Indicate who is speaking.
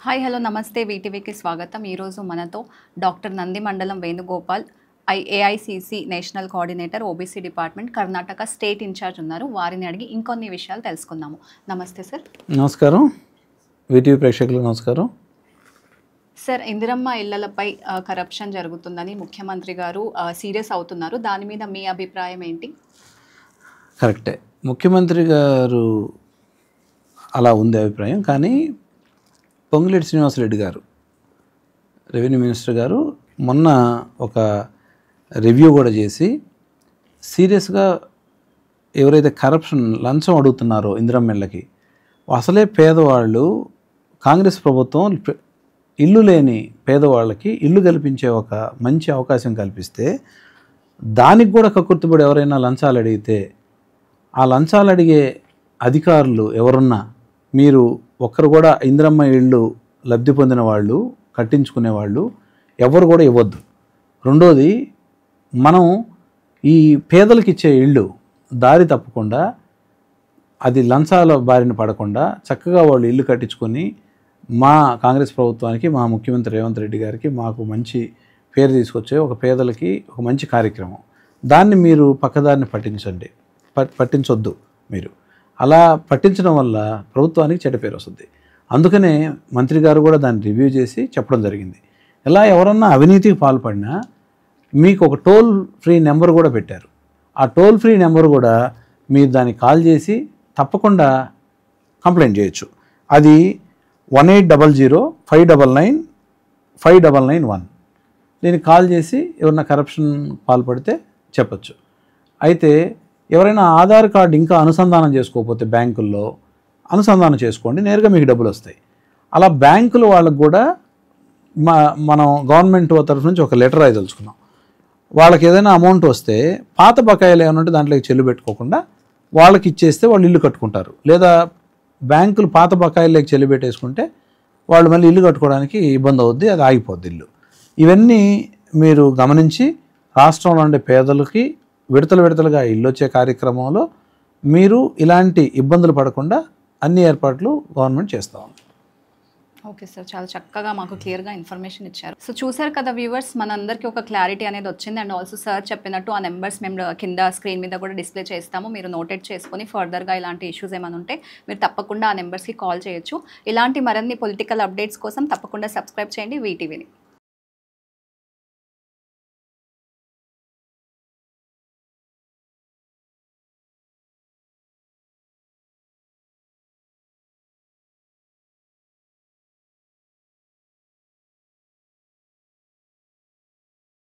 Speaker 1: Hi hello నమస్తే వీటీవీకి స్వాగతం. ఈరోజు మనతో డాక్టర్ నంది మండలం Venugopal AICC national coordinator OBC department Karnataka state incharge ఉన్నారు. వారిని అడిగి ఇంకొన్ని విషయాలు తెలుసుకుందాము. నమస్తే సార్.
Speaker 2: నమస్కారం. వీటీవీ ప్రేక్షకులకు నమస్కారం.
Speaker 1: సార్, ఇందిరమ్మ ఇళ్లపై కరప్షన్ జరుగుతుందని ముఖ్యమంత్రి గారు సీరియస్ అవుతున్నారు. దాని మీద మీ అభిప్రాయం ఏంటి?
Speaker 2: కరెక్టే, ముఖ్యమంత్రి గారు అలా ఉంది అభిప్రాయం. కానీ పొంగులేటి శ్రీనివాసరెడ్డి గారు రెవెన్యూ మినిస్టర్ గారు మొన్న ఒక రివ్యూ కూడా చేసి సీరియస్గా ఎవరైతే కరప్షన్ లంచం అడుగుతున్నారో ఇందిరమ్మ ఇళ్ళకి, అసలే పేదవాళ్ళు కాంగ్రెస్ ప్రభుత్వం ఇల్లు లేని పేదవాళ్ళకి ఇల్లు కల్పించే ఒక మంచి అవకాశం కల్పిస్తే దానికి కూడా కక్కుర్తిపడి ఎవరైనా లంచాలు అడిగితే ఆ లంచాలు అడిగే అధికారులు ఎవరున్నా మీరు ఒక్కరు కూడా ఇందిరమ్మ ఇళ్ళు లబ్ధి పొందిన వాళ్ళు కట్టించుకునే వాళ్ళు ఎవరు కూడా ఇవ్వద్దు. రెండోది, మనం ఈ పేదలకు ఇచ్చే ఇళ్ళు దారి తప్పకుండా అది లంచాల బారిన పడకుండా చక్కగా వాళ్ళు ఇల్లు కట్టించుకొని మా కాంగ్రెస్ ప్రభుత్వానికి, మా ముఖ్యమంత్రి రేవంత్ రెడ్డి గారికి మాకు మంచి పేరు తీసుకొచ్చే ఒక పేదలకి ఒక మంచి కార్యక్రమం. దాన్ని మీరు పక్కదారిని పట్టించొద్దు. మీరు అలా పట్టించడం వల్ల ప్రభుత్వానికి చెడ్డ పేరు వస్తుంది. అందుకనే మంత్రి గారు కూడా దాన్ని రివ్యూ చేసి చెప్పడం జరిగింది. ఇలా ఎవరన్నా అవినీతికి పాల్పడినా మీకు ఒక టోల్ ఫ్రీ నెంబర్ కూడా పెట్టారు. ఆ టోల్ ఫ్రీ నెంబర్ కూడా మీరు దాన్ని కాల్ చేసి తప్పకుండా కంప్లైంట్ చేయొచ్చు. అది 1800-599-5991. దీనికి కాల్ చేసి ఎవరన్నా కరప్షన్ పాల్పడితే చెప్పచ్చు. అయితే ఎవరైనా ఆధార్ కార్డు ఇంకా అనుసంధానం చేసుకోకపోతే బ్యాంకుల్లో అనుసంధానం చేసుకోండి, నేరుగా మీకు డబ్బులు వస్తాయి. అలా బ్యాంకులు వాళ్ళకు కూడా మనం గవర్నమెంట్ తరఫు నుంచి ఒక లెటర్ రాయదలుచుకున్నాం. వాళ్ళకి ఏదైనా అమౌంట్ వస్తే పాత బకాయిలు ఏమైనా ఉంటే దాంట్లోకి చెల్లు పెట్టుకోకుండా వాళ్ళకి ఇచ్చేస్తే వాళ్ళు ఇల్లు కట్టుకుంటారు. లేదా బ్యాంకులు పాత బకాయిల్లోకి చెల్లు పెట్టేసుకుంటే వాళ్ళు మళ్ళీ ఇల్లు కట్టుకోవడానికి ఇబ్బంది అవుద్ది, అది ఆగిపోద్ది ఇల్లు. ఇవన్నీ మీరు గమనించి రాష్ట్రంలో ఉండే పేదలకి విడతలుగా ఇల్లు వచ్చే కార్యక్రమంలో మీరు ఇలాంటి ఇబ్బందులు పడకుండా అన్ని ఏర్పాట్లు గవర్నమెంట్ చేస్తూ ఉంది.
Speaker 1: ఓకే సార్, చాలా చక్కగా మాకు క్లియర్గా ఇన్ఫర్మేషన్ ఇచ్చారు. సో చూసారు కదా వ్యూవర్స్, మనందరికీ ఒక క్లారిటీ అనేది వచ్చింది. అండ్ ఆల్సో సార్ చెప్పినట్టు ఆ నెంబర్స్ మేము కింద స్క్రీన్ మీద కూడా డిస్ప్లే చేస్తాము. మీరు నోటెడ్ చేసుకొని ఫర్దర్గా ఇలాంటి ఇష్యూస్ ఏమైనా ఉంటే మీరు తప్పకుండా ఆ నెంబర్స్కి కాల్ చేయొచ్చు. ఇలాంటి మరిన్ని పొలిటికల్ అప్డేట్స్ కోసం తప్పకుండా సబ్స్క్రైబ్ చేయండి వీటీవీని.